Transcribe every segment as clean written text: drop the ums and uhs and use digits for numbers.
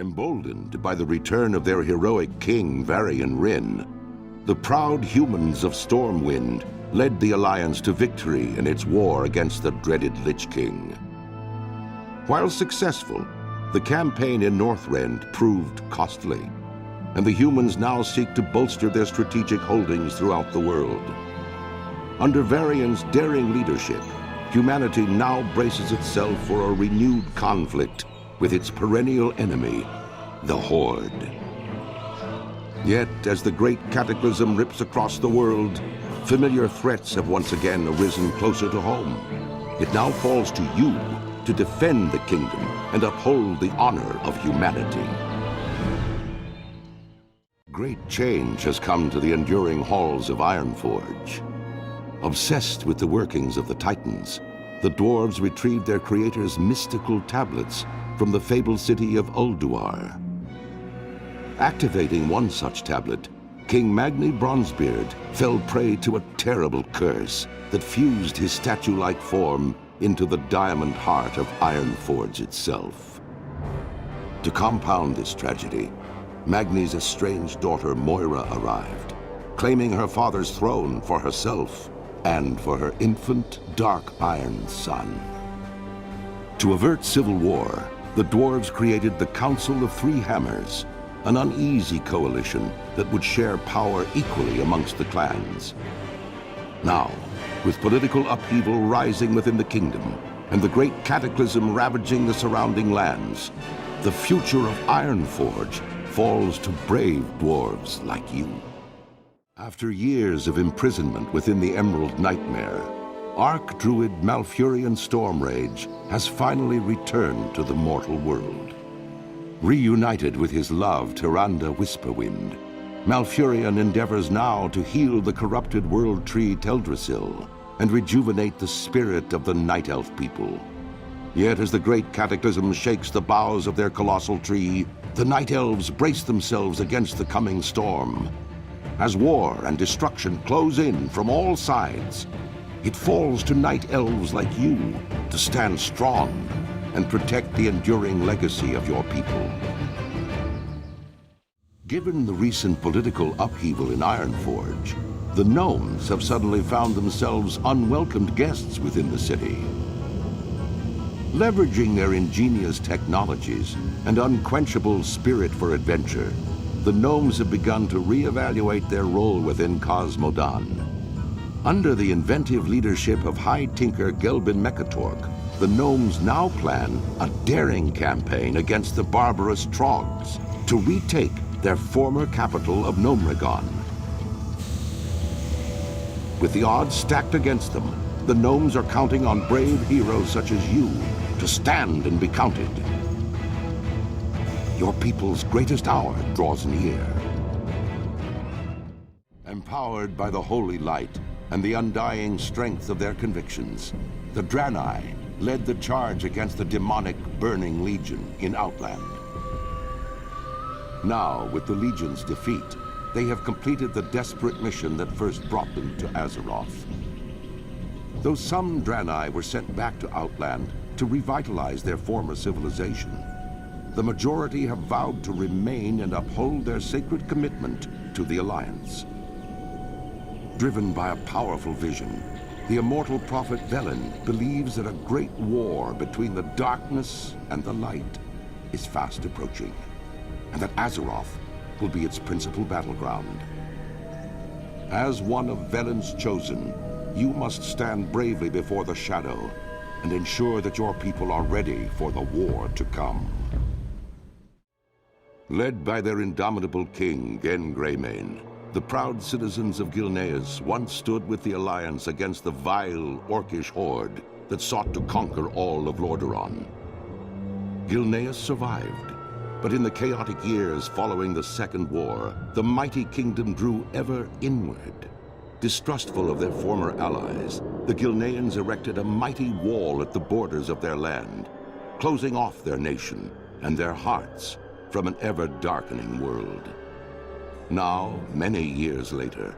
Emboldened by the return of their heroic king, Varian Wrynn, the proud humans of Stormwind led the Alliance to victory in its war against the dreaded Lich King. While successful, the campaign in Northrend proved costly, and the humans now seek to bolster their strategic holdings throughout the world. Under Varian's daring leadership, humanity now braces itself for a renewed conflict with its perennial enemy, the Horde. Yet, as the great cataclysm rips across the world, familiar threats have once again arisen closer to home. It now falls to you to defend the kingdom and uphold the honor of humanity. Great change has come to the enduring halls of Ironforge. Obsessed with the workings of the Titans, the dwarves retrieved their creator's mystical tablets from the fabled city of Ulduar. Activating one such tablet, King Magni Bronzebeard fell prey to a terrible curse that fused his statue-like form into the diamond heart of Ironforge itself. To compound this tragedy, Magni's estranged daughter Moira arrived, claiming her father's throne for herself and for her infant, dark iron son. To avert civil war, the dwarves created the Council of Three Hammers, an uneasy coalition that would share power equally amongst the clans. Now, with political upheaval rising within the kingdom and the great cataclysm ravaging the surrounding lands, the future of Ironforge falls to brave dwarves like you. After years of imprisonment within the Emerald Nightmare, Archdruid Malfurion Stormrage has finally returned to the mortal world. Reunited with his love, Tyrande Whisperwind, Malfurion endeavors now to heal the corrupted world tree Teldrassil and rejuvenate the spirit of the Night Elf people. Yet as the great cataclysm shakes the boughs of their colossal tree, the Night Elves brace themselves against the coming storm. As war and destruction close in from all sides, it falls to Night Elves like you to stand strong and protect the enduring legacy of your people. Given the recent political upheaval in Ironforge, the gnomes have suddenly found themselves unwelcomed guests within the city. Leveraging their ingenious technologies and unquenchable spirit for adventure, the gnomes have begun to reevaluate their role within Cosmodan. Under the inventive leadership of High Tinker Gelbin Mechatork, the gnomes now plan a daring campaign against the barbarous Trogs to retake their former capital of Gnomregon. With the odds stacked against them, the gnomes are counting on brave heroes such as you to stand and be counted. Your people's greatest hour draws near. Empowered by the holy light and the undying strength of their convictions, the Draenei led the charge against the demonic Burning Legion in Outland. Now, with the Legion's defeat, they have completed the desperate mission that first brought them to Azeroth. Though some Draenei were sent back to Outland to revitalize their former civilization, the majority have vowed to remain and uphold their sacred commitment to the Alliance. Driven by a powerful vision, the immortal prophet Velen believes that a great war between the darkness and the light is fast approaching, and that Azeroth will be its principal battleground. As one of Velen's chosen, you must stand bravely before the shadow and ensure that your people are ready for the war to come. Led by their indomitable king, Genn Greymane, the proud citizens of Gilneas once stood with the Alliance against the vile, orcish horde that sought to conquer all of Lordaeron. Gilneas survived, but in the chaotic years following the Second War, the mighty kingdom drew ever inward. Distrustful of their former allies, the Gilneans erected a mighty wall at the borders of their land, closing off their nation and their hearts from an ever-darkening world. Now, many years later,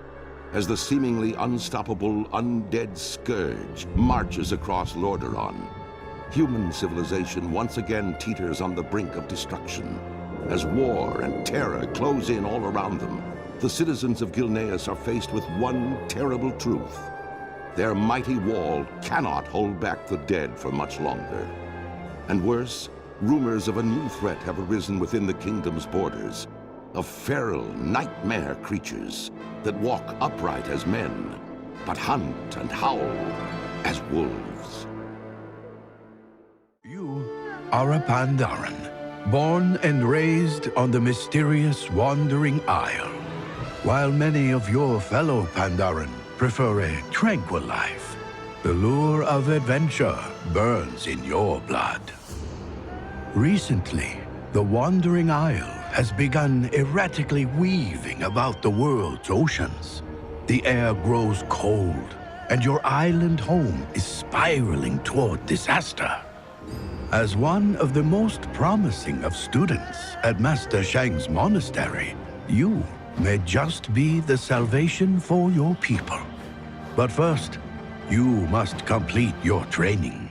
as the seemingly unstoppable undead scourge marches across Lordaeron, human civilization once again teeters on the brink of destruction, As war and terror close in all around them, the citizens of Gilneas are faced with one terrible truth. Their mighty wall cannot hold back the dead for much longer. And worse, rumors of a new threat have arisen within the kingdom's borders, of feral nightmare creatures that walk upright as men, but hunt and howl as wolves. You are a Pandaren, born and raised on the mysterious Wandering Isle. While many of your fellow Pandaren prefer a tranquil life, the lure of adventure burns in your blood. Recently, the Wandering Isle has begun erratically weaving about the world's oceans. The air grows cold, and your island home is spiraling toward disaster. As one of the most promising of students at Master Shang's monastery, you may just be the salvation for your people. But first, you must complete your training.